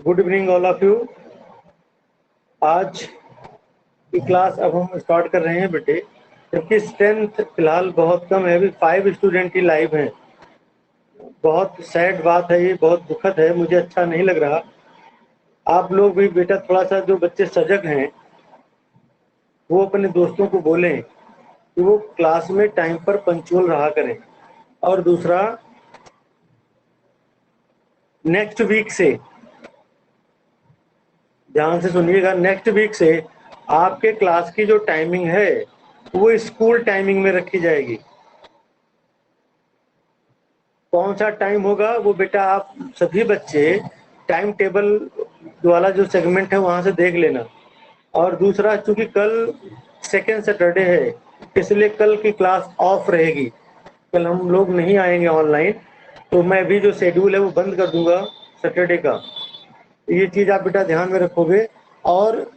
Good evening all of you. आज की class अब हम स्टार्ट कर रहे हैं बेटे, जबकि स्ट्रेंथ फिलहाल बहुत कम है, अभी 5 स्टूडेंट ही लाइव हैं। बहुत सैड बात है, ये बहुत दुखद है, मुझे अच्छा नहीं लग रहा। आप लोग भी बेटा थोड़ा सा, जो बच्चे सजग हैं वो अपने दोस्तों को बोलें कि वो क्लास में टाइम पर पंक्चुअल रहा करें। और दूसरा, नेक्स्ट वीक से ध्यान से सुनिएगा, नेक्स्ट वीक से आपके क्लास की जो टाइमिंग है वो स्कूल टाइमिंग में रखी जाएगी। कौन सा टाइम होगा वो बेटा आप सभी बच्चे टाइम टेबल वाला जो सेगमेंट है वहां से देख लेना। और दूसरा, चूंकि कल सेकेंड सैटरडे है इसलिए कल की क्लास ऑफ रहेगी, कल हम लोग नहीं आएंगे ऑनलाइन, तो मैं भी जो शेड्यूल है वो बंद कर दूंगा सैटरडे का। ये चीज आप बेटा ध्यान में रखोगे। और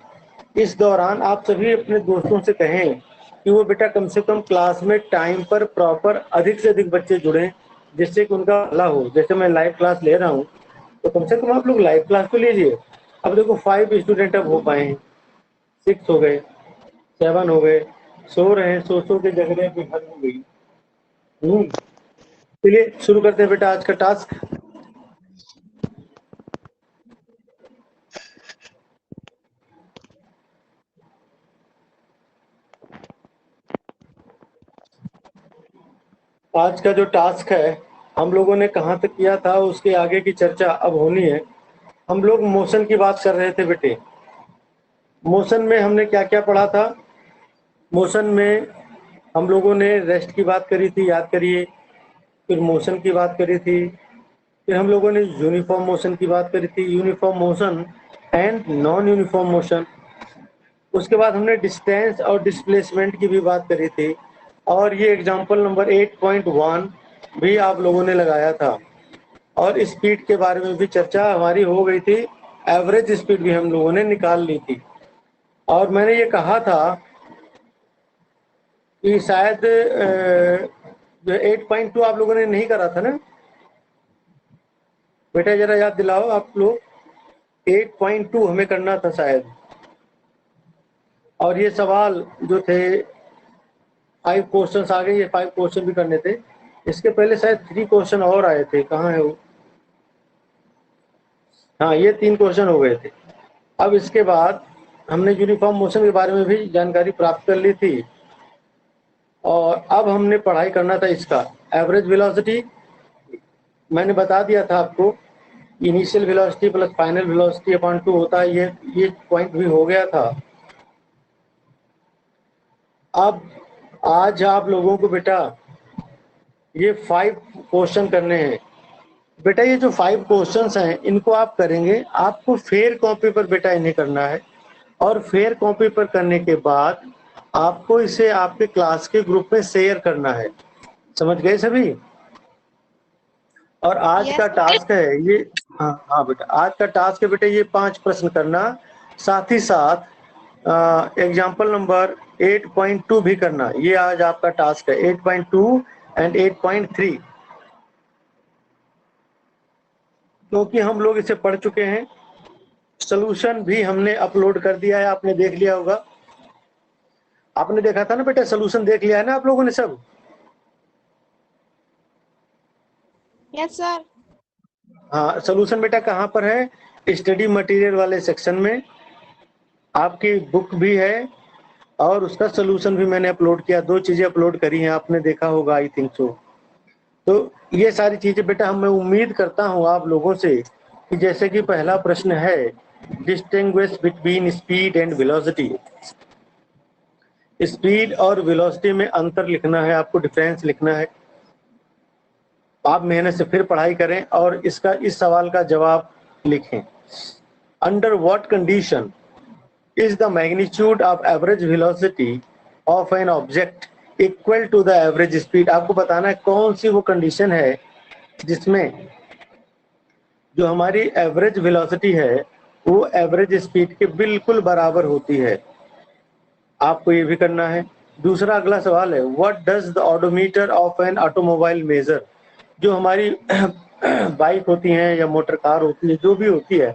इस दौरान आप सभी अपने दोस्तों से कहें कि वो बेटा कम से कम क्लास में टाइम पर प्रॉपर अधिक से अधिक बच्चे जुड़ें, जिससे कि उनका भला हो। जैसे मैं लाइव क्लास ले रहा हूँ तो कम से कम आप लोग लाइव क्लास तो लीजिए। अब देखो 5 स्टूडेंट अब हो पाए हैं, 6 हो गए, 7 हो गए, सो रहे हैं, सो के जग रहे हैं, हद हो गई। चलिए शुरू करते हैं बेटा आज का टास्क। आज का जो टास्क है हम लोगों ने कहाँ तक किया था उसके आगे की चर्चा अब होनी है। हम लोग मोशन की बात कर रहे थे बेटे। मोशन में हमने क्या क्या पढ़ा था? मोशन में हम लोगों ने रेस्ट की बात करी थी, याद करिए। फिर मोशन की बात करी थी, फिर हम लोगों ने यूनिफॉर्म मोशन की बात करी थी, uniform motion and non uniform motion. उसके बाद हमने डिस्टेंस और डिस्प्लेसमेंट की भी बात करी थी। और ये एग्जाम्पल नंबर 8.1 भी आप लोगों ने लगाया था। और स्पीड के बारे में भी चर्चा हमारी हो गई थी, एवरेज स्पीड भी हम लोगों ने निकाल ली थी। और मैंने ये कहा था कि शायद 8.2 आप लोगों ने नहीं करा था ना बेटा, जरा याद दिलाओ आप लोग। 8.2 हमें करना था शायद। और ये सवाल जो थे 5 क्वेश्चन आ गए, ये 5 क्वेश्चन भी करने थे। इसके पहले शायद 3 क्वेश्चन और आए थे, कहाँ है वो? हाँ, ये 3 क्वेश्चन हो गए थे। अब इसके बाद हमने यूनिफॉर्म मोशन के बारे में भी जानकारी प्राप्त कर ली थी। और अब हमने पढ़ाई करना था इसका एवरेज वेलोसिटी। मैंने बता दिया था आपको, initial velocity plus final velocity upon 2 होता है। ये पॉइंट भी हो गया था। अब आज आप लोगों को बेटा ये 5 क्वेश्चन करने हैं। बेटा ये जो 5 क्वेश्चंस हैं इनको आप करेंगे, आपको फेयर कॉपी पर बेटा इन्हें करना है। और फेयर कॉपी पर करने के बाद आपको इसे आपके क्लास के ग्रुप में शेयर करना है। समझ गए सभी? और आज का टास्क है ये, हाँ हाँ बेटा, आज का टास्क है बेटा ये 5 प्रश्न करना, साथ ही साथ एग्जाम्पल नंबर 8.2 भी करना। ये आज आपका टास्क है, 8.2 एंड 8.3। क्योंकि हम लोग इसे पढ़ चुके हैं, सोल्यूशन भी हमने अपलोड कर दिया है, आपने देख लिया होगा। आपने देखा था ना बेटा, सोल्यूशन देख लिया है ना आप लोगों ने सब? Yes sir. हाँ, सोल्यूशन बेटा कहाँ पर है? स्टडी मटेरियल वाले सेक्शन में आपकी बुक भी है और उसका सोल्यूशन भी मैंने अपलोड किया। 2 चीजें अपलोड करी हैं, आपने देखा होगा, आई थिंक सो। तो ये सारी चीजें बेटा मैं उम्मीद करता हूँ आप लोगों से कि जैसे कि पहला प्रश्न है, distinguish between speed and velocity. Speed और वेलोसिटी में अंतर लिखना है आपको, डिफरेंस लिखना है। आप मेहनत से फिर पढ़ाई करें और इसका इस सवाल का जवाब लिखें। Under what condition is the magnitude of average velocity of an object equal to the average speed। आपको बताना है कौन सी वो कंडीशन है जिसमें जो हमारी एवरेज वेलोसिटी है वो एवरेज स्पीड के बिल्कुल बराबर होती है। आपको ये भी करना है। दूसरा अगला सवाल है, what does the odometer of an automobile measure. जो हमारी बाइक होती हैं या मोटर कार होती है, जो भी होती है,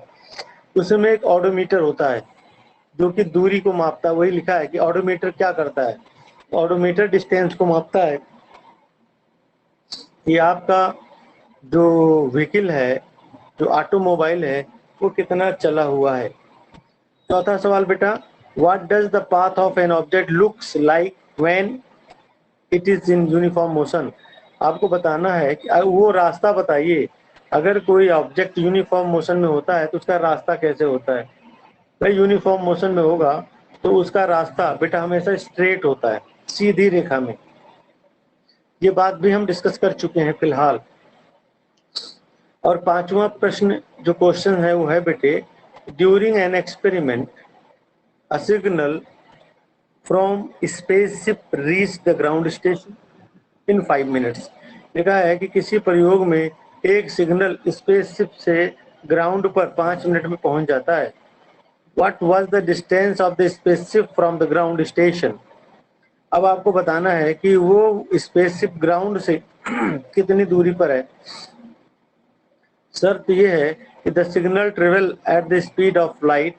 उसमें एक ऑडोमीटर होता है जो कि दूरी को मापता है। वही लिखा है कि ऑडोमीटर क्या करता है, ऑडोमीटर डिस्टेंस को मापता है कि आपका जो व्हीकल है, जो ऑटोमोबाइल है, वो कितना चला हुआ है। चौथा सवाल बेटा, what does the path of an object looks like when it is in uniform motion. आपको बताना है कि वो रास्ता बताइए, अगर कोई ऑब्जेक्ट यूनिफॉर्म मोशन में होता है तो उसका रास्ता कैसे होता है। भाई यूनिफॉर्म मोशन में होगा तो उसका रास्ता बेटा हमेशा स्ट्रेट होता है, सीधी रेखा में। ये बात भी हम डिस्कस कर चुके हैं फिलहाल। और पांचवा प्रश्न जो क्वेश्चन है वो है बेटे, during an experiment a signal from spaceship reach the ground station in 5 minutes. लिखा है कि किसी प्रयोग में एक सिग्नल स्पेसशिप से ग्राउंड पर 5 मिनट में पहुंच जाता है। What was the distance of the spaceship from the ground station. अब आपको बताना है कि वो स्पेसशिप ग्राउंड से कितनी दूरी पर है। शर्त ये है कि the signal travel at the speed of light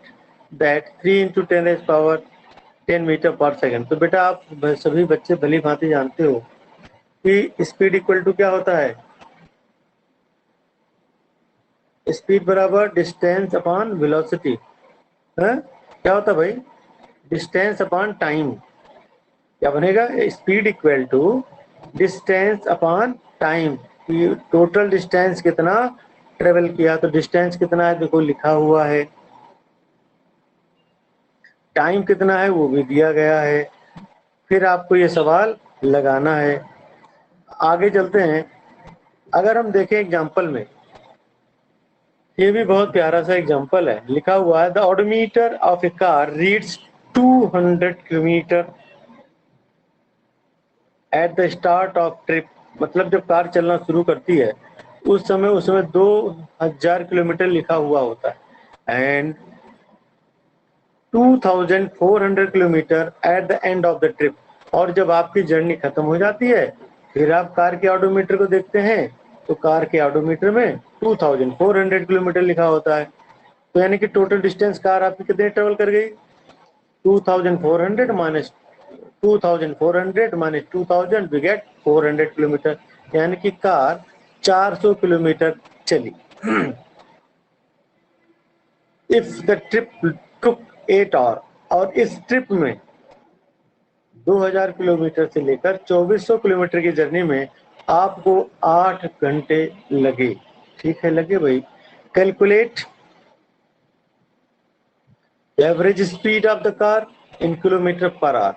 that 3 × 10⁻10 metre per second. तो बेटा आप सभी बच्चे भली भांति जानते हो कि स्पीड इक्वल टू क्या होता है, स्पीड बराबर डिस्टेंस अपॉन वेलोसिटी है। क्या होता है भाई, डिस्टेंस अपॉन टाइम। क्या बनेगा, speed equal to distance upon time. Total distance कितना ट्रेवल किया, तो डिस्टेंस कितना है देखो लिखा हुआ है, टाइम कितना है वो भी दिया गया है। फिर आपको ये सवाल लगाना है। आगे चलते हैं। अगर हम देखें एग्जांपल में, ये भी बहुत प्यारा सा एग्जांपल है, लिखा हुआ है the odometer of A car reads 200 kilometre at the start of trip. मतलब जब कार चलना शुरू करती है उस समय उसमें 2000 किलोमीटर लिखा हुआ होता है and 2400 kilometre at the end of the trip. और जब आपकी जर्नी खत्म हो जाती है फिर आप कार के ऑडोमीटर को देखते हैं तो कार के ऑडोमीटर में 2400 किलोमीटर लिखा होता है। तो यानी कि टोटल डिस्टेंस कार आपकी कितने ट्रेवल कर गई, 2400 minus 2400 minus 2000 we get 400 kilometre. यानी कि कार 400 किलोमीटर चली। If the trip took 8 hour, और इस ट्रिप में 2000 किलोमीटर से लेकर 2400 किलोमीटर की जर्नी में आपको 8 घंटे लगे। ठीक है, लगे भाई। Calculate average speed of the car in kilometre per hour.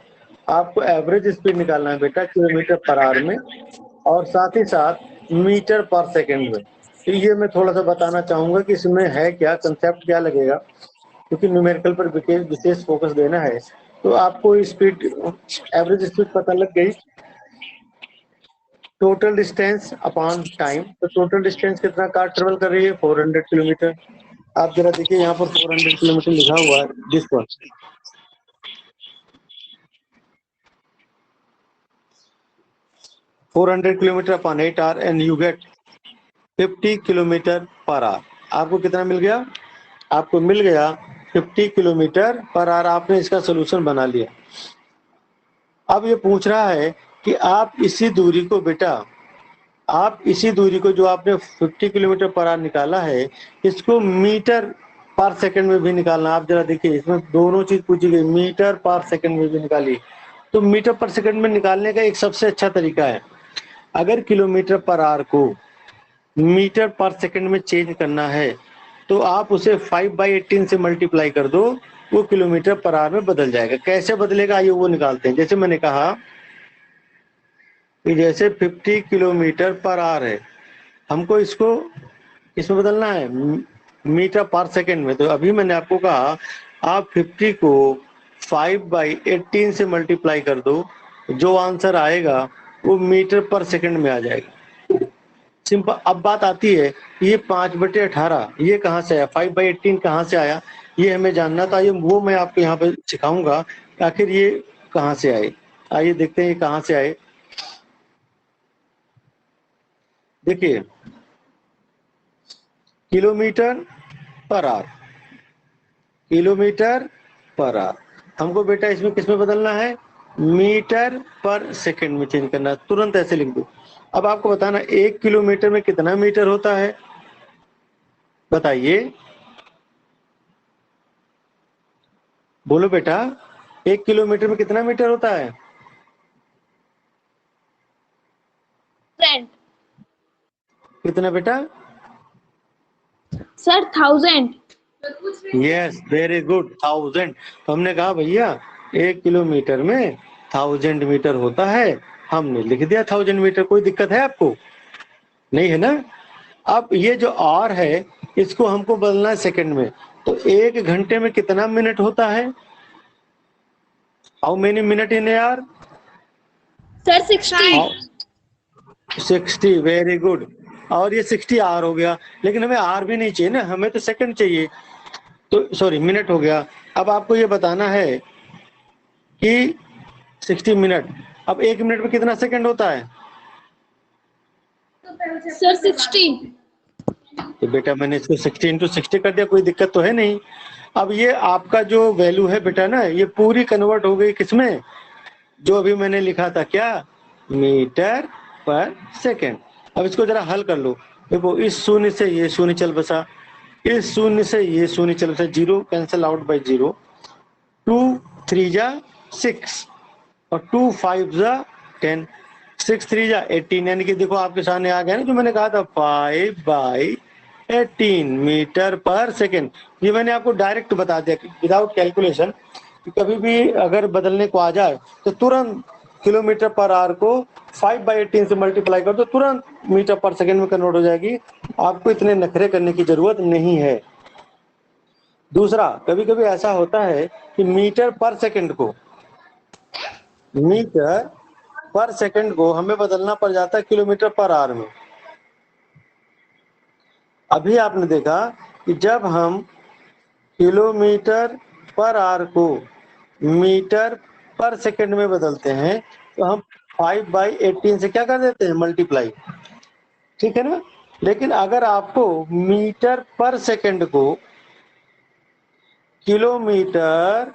आपको एवरेज स्पीड निकालना है बेटा किलोमीटर पर आवर में, और साथ ही साथ मीटर पर सेकंड में। तो ये मैं थोड़ा सा बताना चाहूंगा कि इसमें है क्या, कंसेप्ट क्या लगेगा, क्योंकि न्यूमेरिकल पर विशेष फोकस देना है। तो आपको स्पीड, एवरेज स्पीड पता लग गई। टोटल डिस्टेंस अपॉन टाइम, तो टोटल डिस्टेंस कितना कार ट्रेवल कर रही है, 400 किलोमीटर। आप जरा देखिए यहाँ पर 400 किलोमीटर लिखा हुआ है, this one 400 kilometre upon 8 our and you get 50 kilometre per hour. आपको कितना मिल गया, आपको मिल गया 50 किलोमीटर पर आवर। आपने इसका सोल्यूशन बना लिया। अब ये पूछ रहा है कि आप इसी दूरी को बेटा, आप इसी दूरी को जो आपने 50 किलोमीटर पर आवर निकाला है इसको मीटर पर सेकंड में भी निकालना। आप जरा देखिए इसमें दोनों चीज पूछी गई, मीटर पर सेकंड में भी निकालिए। तो मीटर पर सेकंड में निकालने का एक सबसे अच्छा तरीका है, अगर किलोमीटर पर आवर को मीटर पर सेकंड में चेंज करना है तो आप उसे 5/18 से मल्टीप्लाई कर दो, वो किलोमीटर पर आवर में बदल जाएगा। कैसे बदलेगा आइए वो निकालते हैं। जैसे मैंने कहा कि जैसे 50 किलोमीटर पर आवर है, हमको इसको इसमें बदलना है मीटर पर सेकंड में। तो अभी मैंने आपको कहा आप 50 को 5/18 से मल्टीप्लाई कर दो, जो आंसर आएगा वो मीटर पर सेकंड में आ जाएगा। सिंपल। अब बात आती है ये 5/18 ये कहाँ से आया, 5/18 कहाँ से आया, ये हमें जानना था। ये वो मैं आपको यहाँ पे सिखाऊंगा आखिर ये कहाँ से आए। आइए देखते हैं ये कहाँ से आए। देखिए kilometre per hour, kilometre per hour. हमको बेटा इसमें किसमें बदलना है, मीटर पर सेकंड में चेंज करना है। तुरंत ऐसे लिख दो। अब आपको बताना 1 किलोमीटर में कितना मीटर होता है, बताइए, बोलो बेटा, 1 किलोमीटर में कितना मीटर होता है? Friend. कितना बेटा? Sir, 1000. Yes, very good, 1000। तो हमने कहा भैया 1 किलोमीटर में 1000 मीटर होता है, हमने लिख दिया 1000 मीटर। कोई दिक्कत है आपको? नहीं है ना। अब ये जो आर है इसको हमको बदलना है सेकंड में। तो 1 घंटे में कितना मिनट होता है? How many minute in a hour? Sir, 60. 60, very good. और ये 60 आर हो गया, लेकिन हमें आर भी नहीं चाहिए ना, हमें तो सेकंड चाहिए। तो सॉरी, मिनट हो गया। अब आपको ये बताना है कि 60 मिनट, अब 1 मिनट में कितना सेकंड होता है? Sir, 60. तो बेटा मैंने इसको 60 इंटू 60 कर दिया, कोई दिक्कत तो है नहीं। अब ये आपका जो वैल्यू है बेटा ना, ये पूरी कन्वर्ट हो गई किसमें, जो अभी मैंने लिखा था, क्या, मीटर पर सेकंड। अब इसको जरा हल कर लो। देखो, इस शून्य से ये शून्य चल बसा, इस शून्य से ये शून्य चल बसा, 0 कैंसिल आउट बाय 0, 2 3 जा 6 और 2 5 जा 10, 6 3 जा 18, यानी कि देखो आपके सामने आ गया ना जो मैंने कहा था, 5/18 मीटर पर सेकेंड। ये मैंने आपको डायरेक्ट बता दिया विदाउट कैलकुलेशन। कभी भी अगर बदलने को आ जाए तो तुरंत किलोमीटर पर आवर को 5/18 से मल्टीप्लाई कर दो, तुरंत मीटर पर सेकेंड में कन्वर्ट हो जाएगी। आपको इतने नखरे करने की जरूरत नहीं है। दूसरा, कभी कभी ऐसा होता है कि मीटर पर सेकेंड को हमें बदलना पड़ जाता है किलोमीटर पर आवर में। अभी आपने देखा कि जब हम किलोमीटर पर आवर को मीटर पर सेकेंड में बदलते हैं तो हम 5/18 से क्या कर देते हैं, मल्टीप्लाई, ठीक है ना। लेकिन अगर आपको मीटर पर सेकेंड को किलोमीटर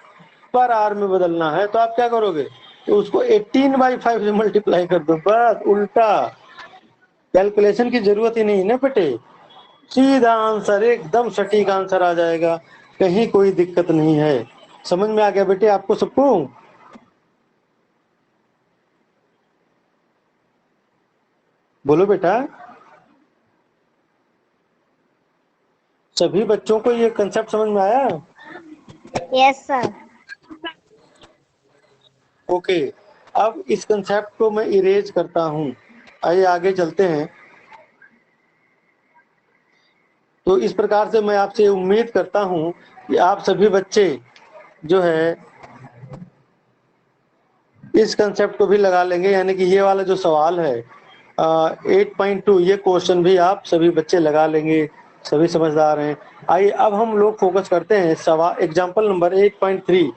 पर आवर में बदलना है तो आप क्या करोगे, तो उसको 18/5 से मल्टीप्लाई कर दो, बस उल्टा। कैलकुलेशन की जरूरत ही नहीं ना बेटे, सीधा आंसर, एकदम सटीक आंसर आ जाएगा, कहीं कोई दिक्कत नहीं है। समझ में आ गया बेटे आपको सबको? बोलो बेटा, सभी बच्चों को ये कंसेप्ट समझ में आया? Yes, sir. ओके, अब इस कंसेप्ट को मैं इरेज करता हूं। आइए आगे चलते हैं। तो इस प्रकार से मैं आपसे उम्मीद करता हूं कि आप सभी बच्चे जो है इस कंसेप्ट को भी लगा लेंगे, यानी कि ये वाला जो सवाल है 8.2, ये क्वेश्चन भी आप सभी बच्चे लगा लेंगे, सभी समझदार हैं। आइए अब हम लोग फोकस करते हैं सवाल एग्जाम्पल नंबर 8.3।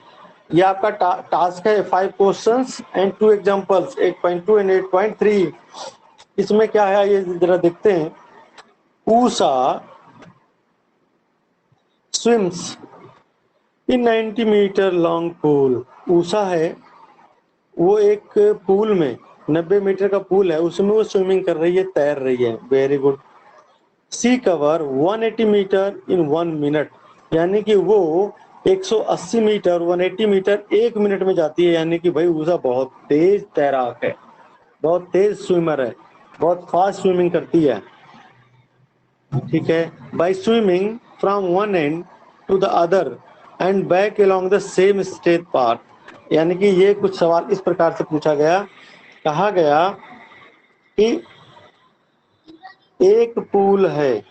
ये आपका टास्क है 5 क्वेश्चंस एंड 2 एग्जाम्पल्स, 8.2 एंड 8.3। इसमें क्या है ये जरा देखते हैं। Usha swims in 90 metre long pool. Usha है, वो एक पूल में 90 मीटर का पूल है, उसमें वो स्विमिंग कर रही है, तैर रही है, वेरी गुड। सी कवर 180 मीटर इन 1 मिनट, यानी कि वो 180 मीटर 180 मीटर 1 मिनट में जाती है, यानी कि भाई उषा बहुत तेज तैराक है, बहुत तेज स्विमर है, बहुत फास्ट स्विमिंग करती है, ठीक है। By swimming from one end to the other end back along the same straight path, यानी कि ये कुछ सवाल इस प्रकार से पूछा गया, कहा गया कि एक पूल है।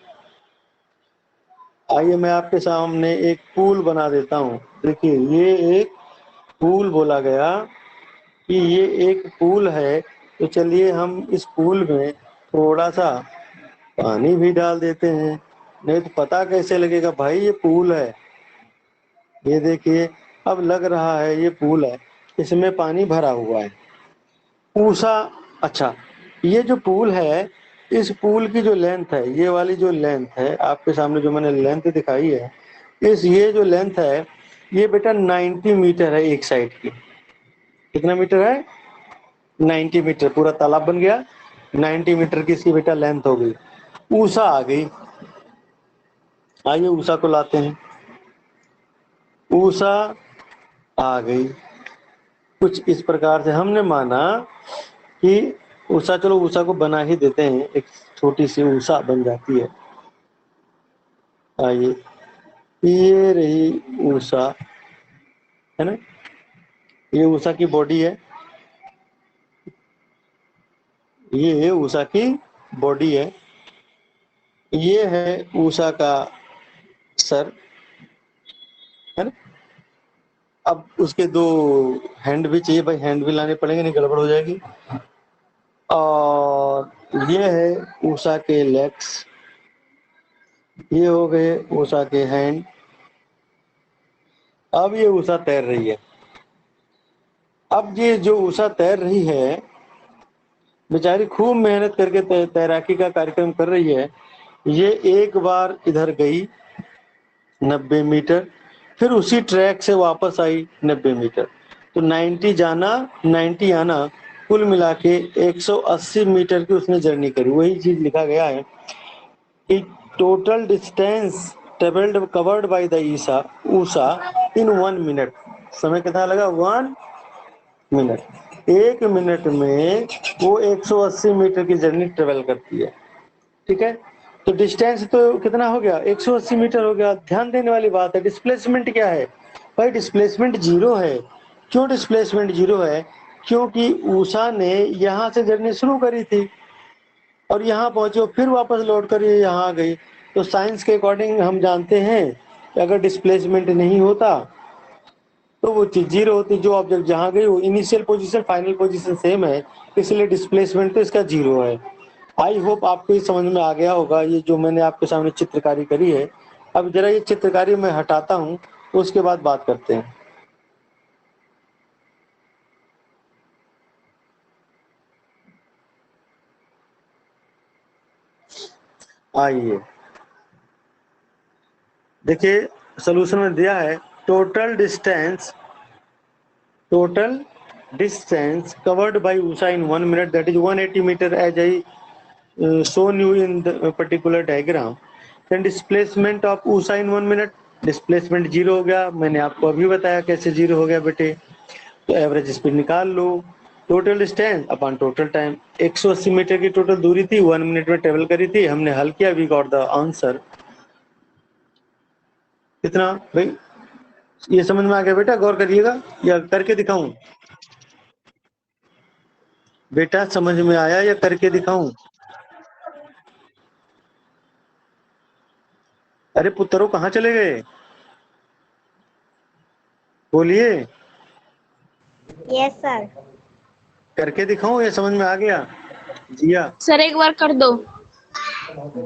आइए मैं आपके सामने एक पूल बना देता हूं। देखिए ये एक पूल बोला गया कि ये एक पूल है, तो चलिए हम इस पूल में थोड़ा सा पानी भी डाल देते हैं, नहीं तो पता कैसे लगेगा भाई ये पूल है। ये देखिए, अब लग रहा है ये पूल है, इसमें पानी भरा हुआ है। ऊषा, अच्छा, ये जो पूल है, इस पूल की जो लेंथ है, ये वाली जो लेंथ है आपके सामने जो मैंने लेंथ दिखाई है, इस ये जो लेंथ है ये बेटा 90 मीटर है एक साइड की। कितना मीटर है? 90 मीटर। पूरा तालाब बन गया। 90 मीटर की इसकी बेटा लेंथ हो गई। ऊषा आ गई। आइए ऊषा को लाते हैं। ऊषा आ गई। कुछ इस प्रकार से हमने माना कि ऊषा, चलो ऊषा को बना ही देते हैं, एक छोटी सी ऊषा बन जाती है। आइए ये रही ऊषा, है ना? ये ऊषा की बॉडी है। ये ऊषा की बॉडी है। ये है ऊषा का सर, है ना? अब उसके दो हैंड भी चाहिए भाई, हैंड भी लाने पड़ेंगे, नहीं गड़बड़ हो जाएगी। और ये है ऊषा के लेग्स, ये हो गए ऊषा के हैंड। अब ये ऊषा तैर रही है। अब ये जो ऊषा तैर रही है बेचारी खूब मेहनत करके तैराकी का कार्यक्रम कर रही है। ये एक बार इधर गई 90 मीटर, फिर उसी ट्रैक से वापस आई 90 मीटर, तो 90 जाना 90 आना, कुल मिला के 180 मीटर की उसने जर्नी करी। वही चीज लिखा गया है कि total distance travelled covered by the Usha in 1 minute. समय कितना लगा? 1 मिनट। 1 मिनट में वो 180 मीटर की जर्नी ट्रेवल करती है। ठीक है, तो डिस्टेंस तो कितना हो गया? 180 मीटर हो गया। ध्यान देने वाली बात है, डिस्प्लेसमेंट क्या है भाई? डिस्प्लेसमेंट जीरो है। क्यों डिस्प्लेसमेंट जीरो है? क्योंकि ऊषा ने यहाँ से जर्नी शुरू करी थी और यहाँ पहुंचे, फिर वापस लौट कर ये यहाँ आ गई। तो साइंस के अकॉर्डिंग हम जानते हैं कि अगर डिस्प्लेसमेंट नहीं होता तो वो चीज जीरो होती। जो ऑब्जेक्ट जहाँ गई वो initial position final position same है, इसलिए डिस्प्लेसमेंट तो इसका जीरो है। आई होप आपको ये समझ में आ गया होगा, ये जो मैंने आपके सामने चित्रकारी करी है। अब जरा ये चित्रकारी मैं हटाता हूँ, उसके बाद बात करते हैं। आइए देखिए, सोल्यूशन में दिया है total distance covered by Usha in 1 minute, that is 180 metre as I shown you in the particular diagram. Then displacement of Usha in 1 minute, displacement zero हो गया। मैंने आपको अभी बताया कैसे जीरो हो गया बेटे। तो एवरेज स्पीड निकाल लो, total distance upon total time. 180 metre की टोटल दूरी थी, 1 मिनट में ट्रेवल करी थी, हमने हल किया, वी गॉट द आंसर। कितना भाई? ये समझ में आ गया बेटा? गौर करिएगा या करके दिखाऊं? बेटा समझ में आया या करके दिखाऊं? अरे पुत्रों कहाँ चले गए? बोलिए। Yes sir. करके दिखाऊं या समझ में आ गया? जिया सर एक बार कर दो।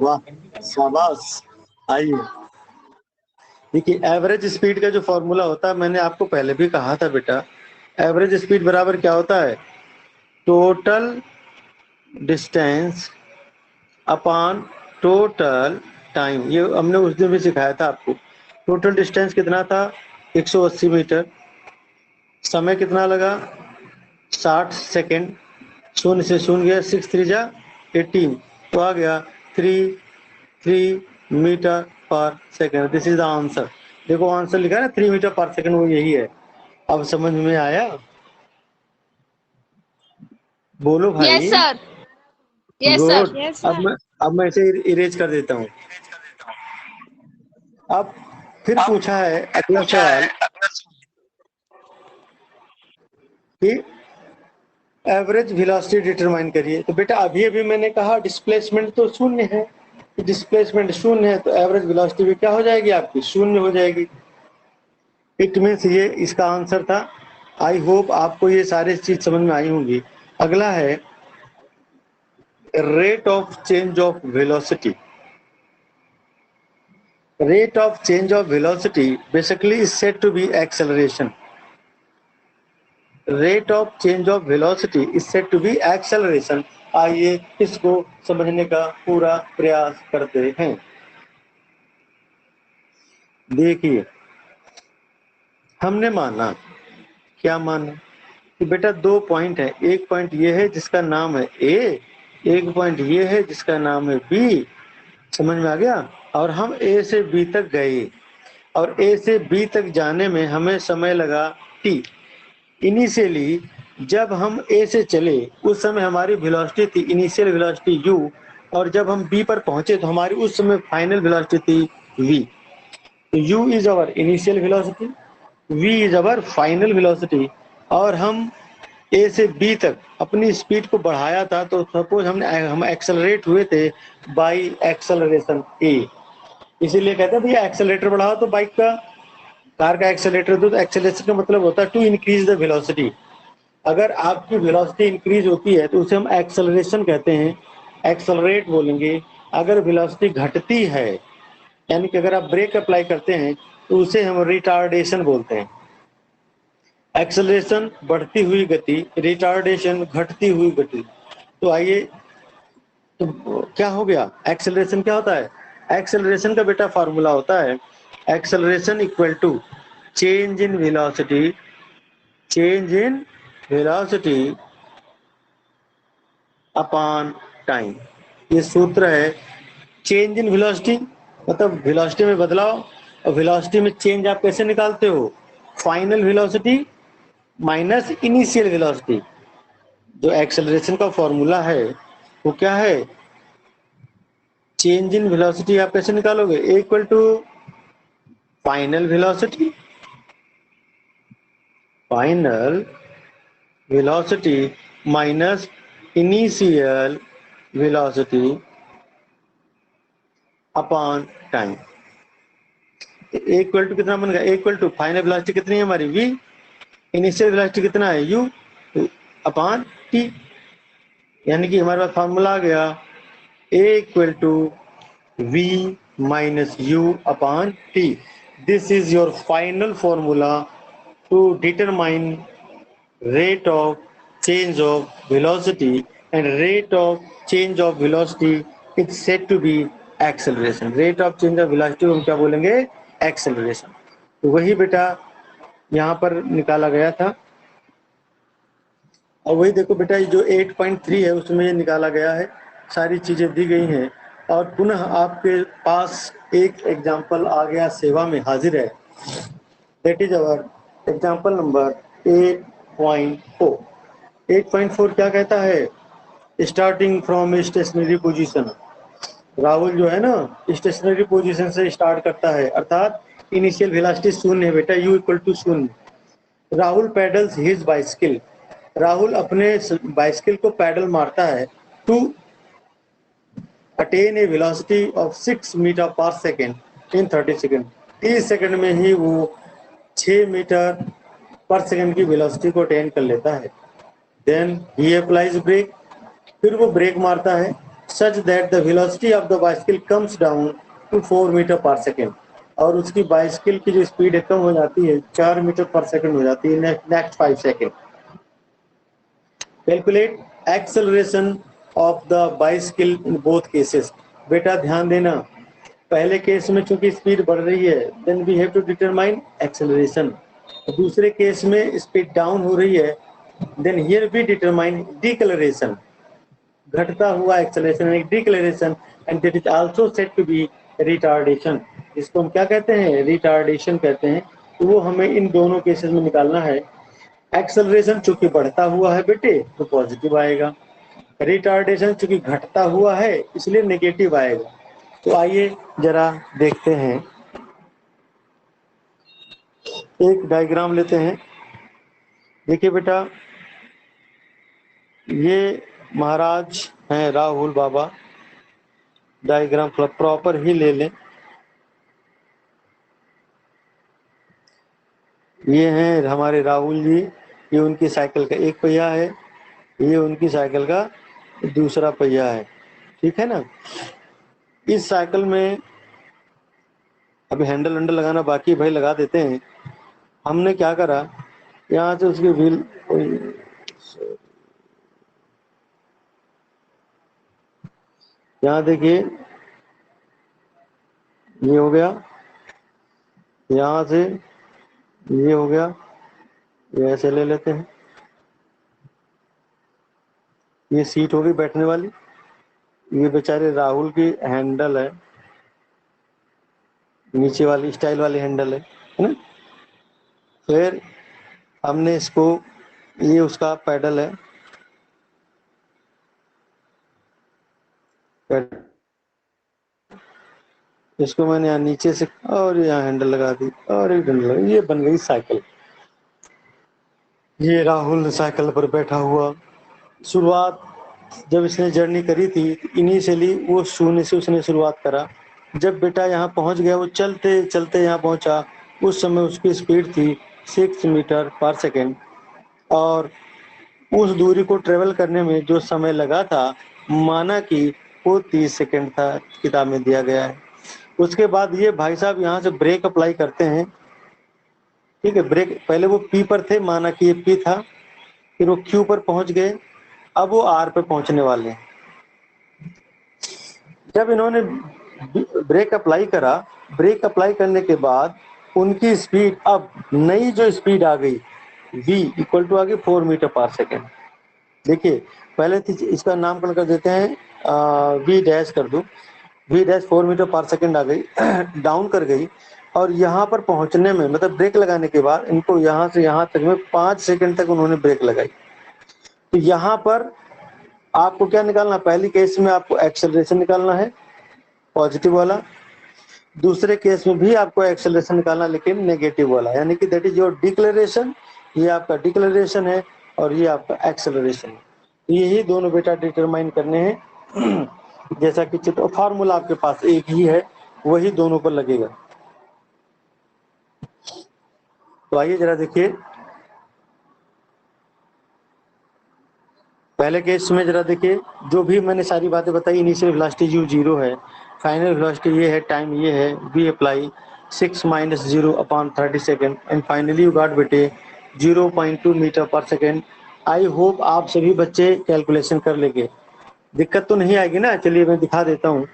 वाह शाबाश। आइए देखिए, एवरेज स्पीड का जो फॉर्मूला होता है मैंने आपको पहले भी कहा था बेटा, एवरेज स्पीड बराबर क्या होता है? Total distance upon total time. ये हमने उस दिन भी सिखाया था आपको। टोटल डिस्टेंस कितना था? 180 मीटर। समय कितना लगा? 60 सेकेंड। शून्य से शून्य गया, 6 3 जा 18, तो आ गया 3 metre per second. This is the answer. देखो आंसर लिखा है ना, 3 मीटर पर सेकेंड, वो यही है। अब समझ में आया? बोलो भाई। Yes sir. Yes sir. Good. अब मैं इसे इरेज कर देता हूँ। अब फिर पूछा है अगला सवाल कि एवरेज वेलोसिटी डिटरमाइन करिए। तो बेटा अभी अभी मैंने कहा डिस्प्लेसमेंट तो शून्य है, डिस्प्लेसमेंट शून्य है, तो एवरेज वेलोसिटी भी क्या हो जाएगी आपकी? शून्य हो जाएगी। इट मीन्स ये इसका आंसर था। आई होप आपको ये सारी चीज समझ में आई होंगी। अगला है rate of change of velocity. Rate of change of velocity basically is said to be acceleration. Rate of change of velocity is said to be acceleration. आइए इसको समझने का पूरा प्रयास करते हैं। देखिए, हमने माना, क्या माना कि बेटा दो पॉइंट है, एक पॉइंट ये है जिसका नाम है ए, एक पॉइंट ये है जिसका नाम है बी। समझ में आ गया? और हम ए से बी तक गए और ए से बी तक जाने में हमें समय लगा टी। इनिशियली जब हम ए से चले उस समय हमारी वेलोसिटी थी, इनिशियल वेलोसिटी u, और जब हम बी पर पहुंचे तो हमारी उस समय फाइनल वेलोसिटी थी v। तो u is our initial velocity, v is our final velocity, और हम ए से बी तक अपनी स्पीड को बढ़ाया था। तो सपोज हम एक्सेलरेट हुए थे बाई एक्सेलरेशन ए, इसीलिए कहते हैं भैया एक्सेलरेटर बढ़ाओ तो बाइक का, कार का एक्सेलरेटर दो। तो एक्सेलरेशन का मतलब होता है टू इंक्रीज द वेलोसिटी। अगर आपकी वेलोसिटी इंक्रीज होती है तो उसे हम एक्सेलरेशन कहते हैं, एक्सेलरेट बोलेंगे। अगर वेलोसिटी घटती है, यानी कि अगर आप ब्रेक अप्लाई करते हैं, तो उसे हम रिटार्डेशन बोलते हैं। एक्सेलरेशन बढ़ती हुई गति, रिटार्डेशन घटती हुई गति। तो आइए, तो क्या हो गया? एक्सेलरेशन क्या होता है? एक्सेलरेशन का बेटा फार्मूला होता है acceleration equal to change in velocity, change in velocity upon time. ये सूत्र है चेंज इन वेलोसिटी, मतलब वेलोसिटी में बदलाव। और वेलोसिटी में चेंज आप कैसे निकालते हो? Final velocity minus initial velocity. जो एक्सेलरेशन का फॉर्मूला है वो क्या है? चेंज इन वेलोसिटी आप कैसे निकालोगे? Equal to final velocity, final velocity minus initial velocity upon time. Equal to कितना बन गया? इक्वल टू फाइनल वेलोसिटी कितनी है हमारी v, इनिशियल वेलोसिटी कितना है u अपॉन t। यानी कि हमारे पास फॉर्मूला आ गया a equal to v minus u upon t। This is your final formula to determine rate of change of velocity, and rate of change of velocity is said to be acceleration। rate of change of velocity को हम क्या बोलेंगे? acceleration। तो वही बेटा यहाँ पर निकाला गया था, और वही देखो बेटा जो 8.3 है उसमें ये निकाला गया है, सारी चीजें दी गई हैं। और पुनः आपके पास एक एग्जाम्पल आ गया, सेवा में हाजिर है। That is our example number 8.4। 8.4 क्या कहता है? Starting from stationary position. Rahul जो है ना स्टेशनरी पोजीशन से स्टार्ट करता है, अर्थात इनिशियल वेलोसिटी शून्य है बेटा, u इक्वल टू शून्य। Rahul pedals his bicycle, Rahul अपने बाइसिकल को पैडल मारता है to attain a velocity of 6 metre per second in 30 second. 30 second में ही वो 6 मीटर पर सेकेंड की वेलोसिटी को अटेन कर लेता है। देन ही अप्लाइज ब्रेक, फिर वो ब्रेक मारता है such that the velocity of the bicycle comes down to 4 metre per second, और उसकी बाइसिकल की जो स्पीड है कम हो जाती है, 4 मीटर पर सेकेंड हो जाती है next 5 second. Calculate acceleration of the bicycle in both cases. बेटा ध्यान देना, पहले केस में चूंकि स्पीड बढ़ रही है, then we have to determine acceleration. दूसरे केस में स्पीड डाउन हो रही है, then here we determine deceleration, घटता हुआ एक्सेलरेशन, एक deceleration, and that is also said to be retardation. इसको हम क्या कहते हैं? रिटार्डेशन कहते हैं। तो वो हमें इन दोनों केसेस में निकालना है। एक्सेलरेशन चूंकि बढ़ता हुआ है बेटे तो पॉजिटिव आएगा, रिटार्डेशन चूंकि घटता हुआ है इसलिए नेगेटिव आएगा। तो आइए जरा देखते हैं, एक डायग्राम लेते हैं। देखिए बेटा, ये महाराज हैं राहुल बाबा, डायग्राम प्रॉपर ही ले लें। ये हैं हमारे राहुल जी, ये उनकी साइकिल का एक पहिया है, ये उनकी साइकिल का दूसरा पहिया है, ठीक है ना। इस साइकिल में अभी हैंडल वैंडल लगाना बाकी, भाई लगा देते हैं। हमने क्या करा, यहाँ से उसकी व्हील, यहाँ देखिए ये हो गया, यहाँ से ये हो गया, ये ऐसे ले लेते हैं, ये सीट होगी बैठने वाली, ये बेचारे राहुल की हैंडल है, नीचे वाली स्टाइल वाली हैंडल है ना। फिर हमने इसको, ये उसका पैडल है, इसको मैंने यहाँ नीचे से और यहाँ हैंडल लगा दी और एक डंडल लगा, ये बन गई साइकिल। ये राहुल साइकिल पर बैठा हुआ। शुरुआत जब इसने जर्नी करी थी, इनिशियली वो शून्य से उसने शुरुआत करा। जब बेटा यहाँ पहुँच गया, वो चलते चलते यहाँ पहुँचा, उस समय उसकी स्पीड थी 6 मीटर पर सेकेंड, और उस दूरी को ट्रेवल करने में जो समय लगा था, माना कि वो 30 सेकेंड था, किताब में दिया गया है। उसके बाद ये भाई साहब यहाँ से ब्रेक अप्लाई करते हैं, ठीक है। ब्रेक पहले वो पी पर थे, माना कि ये पी था, फिर वो क्यू पर पहुंच गए, अब वो आर पर पहुंचने वाले हैं। जब इन्होंने ब्रेक अप्लाई करा, ब्रेक अप्लाई करने के बाद उनकी स्पीड, अब नई जो स्पीड आ गई v इक्वल टू आ गई 4 मीटर पर सेकेंड। देखिए पहले थी, इसका नामकरण कर देते हैं, वी डैश कर दो, we dash 4 metre per second आ गई, डाउन कर गई, और यहाँ पर पहुंचने में, मतलब ब्रेक लगाने के बाद इनको यहाँ से यहाँ तक में 5 सेकेंड तक उन्होंने ब्रेक लगाई। तो यहाँ पर आपको क्या निकालना, पहली केस में आपको एक्सेलरेशन निकालना है, पॉजिटिव वाला। दूसरे केस में भी आपको एक्सेलरेशन निकालना, लेकिन नेगेटिव वाला, यानी कि दैट इज योर डिक्लेरेशन, ये आपका डिक्लेरेशन है और ये आपका एक्सेलरेशन है। यही दोनों बेटा डिटरमाइन करने हैं। जैसा कि चित्र फार्मूला आपके पास एक ही है, वही दोनों पर लगेगा। तो आइए जरा देखिए, पहले केस में जरा देखिए, जो भी मैंने सारी बातें बताई, इनिशियल वेलोसिटी u 0 है, फाइनल वेलोसिटी ये है, टाइम ये है, v apply 6 minus 0 upon 30 second, and finally you got बेटे 0.2 metre per second. I hope आप सभी बच्चे कैलकुलेशन कर लेंगे, दिक्कत तो नहीं आएगी ना। चलिए मैं दिखा देता हूँ।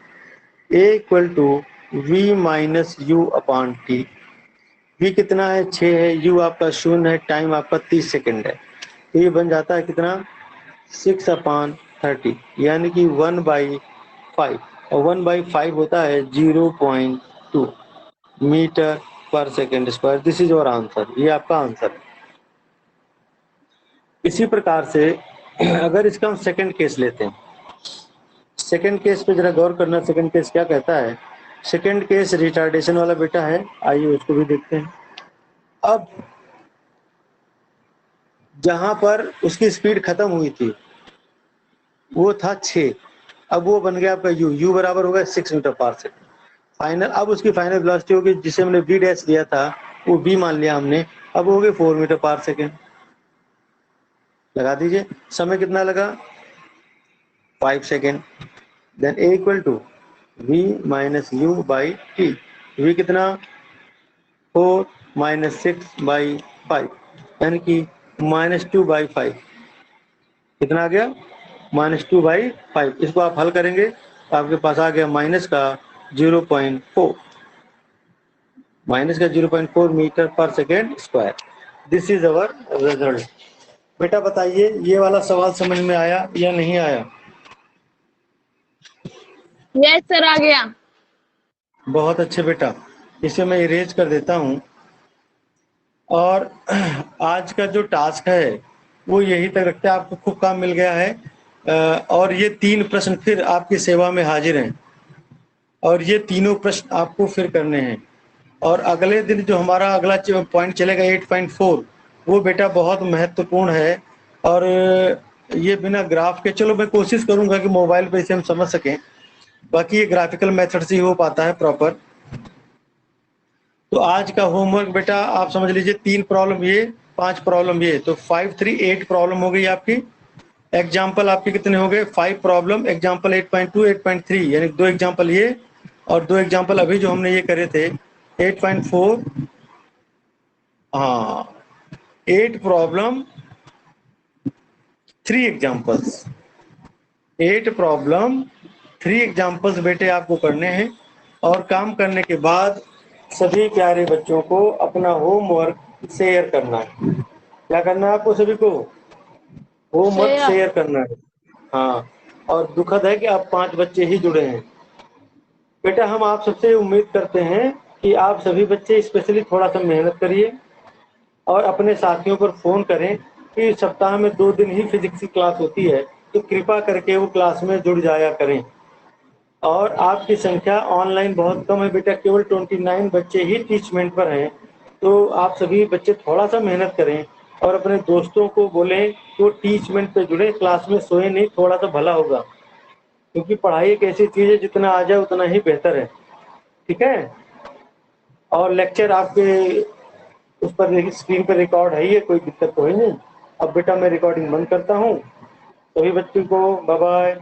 a equal to v minus u upon t. v कितना है, 6 है, u आपका 0 है, टाइम आपका 30 सेकेंड है, तो ये बन जाता है कितना, 6/30, यानी कि 1/5, और 1/5 होता है 0.2 metre per second square. This is your answer, ये आपका आंसर है। इसी प्रकार से अगर इसका हम सेकंड केस लेते हैं, सेकंड केस पे जरा गौर करना, सेकंड केस क्या कहता है। सेकंड केस रिटार्डेशन वाला बेटा है, आइए उसको भी देखते हैं। अब जहां पर उसकी स्पीड खत्म हुई थी वो था 6, अब वो बन गया आपका u बराबर होगा 6 मीटर पर सेकेंड। फाइनल, अब उसकी फाइनल वेलोसिटी होगी, जिसे हमने v डैश दिया था वो v मान लिया हमने, अब हो गई 4 मीटर पर सेकेंड। लगा दीजिए, समय कितना लगा, 5 second. Then a equal to v minus u by t, v कितना 4 माइनस 6/5, यानी कि -2/5, कितना आ गया, -2/5। इसको आप हल करेंगे तो आपके पास आ गया माइनस का 0.4, metre per second square. This is our result. बेटा बताइए, ये वाला सवाल समझ में आया या नहीं आया। यस सर, आ गया। बहुत अच्छे बेटा, इसे मैं इरेज कर देता हूँ। और आज का जो टास्क है वो यही तक रखते हैं, आपको खूब काम मिल गया है। और ये 3 प्रश्न फिर आपकी सेवा में हाजिर हैं, और ये तीनों प्रश्न आपको फिर करने हैं। और अगले दिन जो हमारा अगला पॉइंट चलेगा 8.4, वो बेटा बहुत महत्वपूर्ण है। और ये बिना ग्राफ के, चलो मैं कोशिश करूंगा कि मोबाइल पे इसे हम समझ सकें, बाकी ये ग्राफिकल मेथड से ही हो पाता है प्रॉपर। तो आज का होमवर्क बेटा आप समझ लीजिए, 3 प्रॉब्लम ये, 5 प्रॉब्लम ये, तो 5, 3, 8 प्रॉब्लम हो गई आपकी। एग्जाम्पल आपके कितने हो गए, 5 प्रॉब्लम, एग्जाम्पल 8.2, 8.3, यानी 2 एग्जाम्पल ये और 2 एग्जाम्पल अभी जो हमने ये करे थे 8.4। हाँ, 8 प्रॉब्लम, 3 एग्जाम्पल्स, 8 प्रॉब्लम, 3 एग्जाम्पल्स बेटे आपको करने हैं। और काम करने के बाद सभी प्यारे बच्चों को अपना होमवर्क शेयर करना है। क्या करना है आपको सभी को? Homework share. शेयर करना है। हाँ, और दुखद है कि आप 5 बच्चे ही जुड़े हैं। बेटा हम आप सबसे उम्मीद करते हैं कि आप सभी बच्चे स्पेशली थोड़ा सा मेहनत करिए और अपने साथियों पर फ़ोन करें कि सप्ताह में 2 दिन ही फिजिक्स की क्लास होती है, तो कृपा करके वो क्लास में जुड़ जाया करें। और आपकी संख्या ऑनलाइन बहुत कम है बेटा, केवल 29 बच्चे ही टीचमेंट पर हैं। तो आप सभी बच्चे थोड़ा-सा मेहनत करें और अपने दोस्तों को बोलें कि वो टीचमेंट पे जुड़े, क्लास में सोए नहीं, थोड़ा-सा भला होगा। क्योंकि पढ़ाई एक ऐसी चीज़ है जितना आ जाए उतना ही बेहतर है। ठीक है? और लेक्चर आपके उस पर स्क्रीन पर रिकॉर्ड है ही है, कोई दिक्कत तो है नहीं। अब बेटा मैं रिकॉर्डिंग बंद करता हूँ। सभी बच्चों को बाय बाय।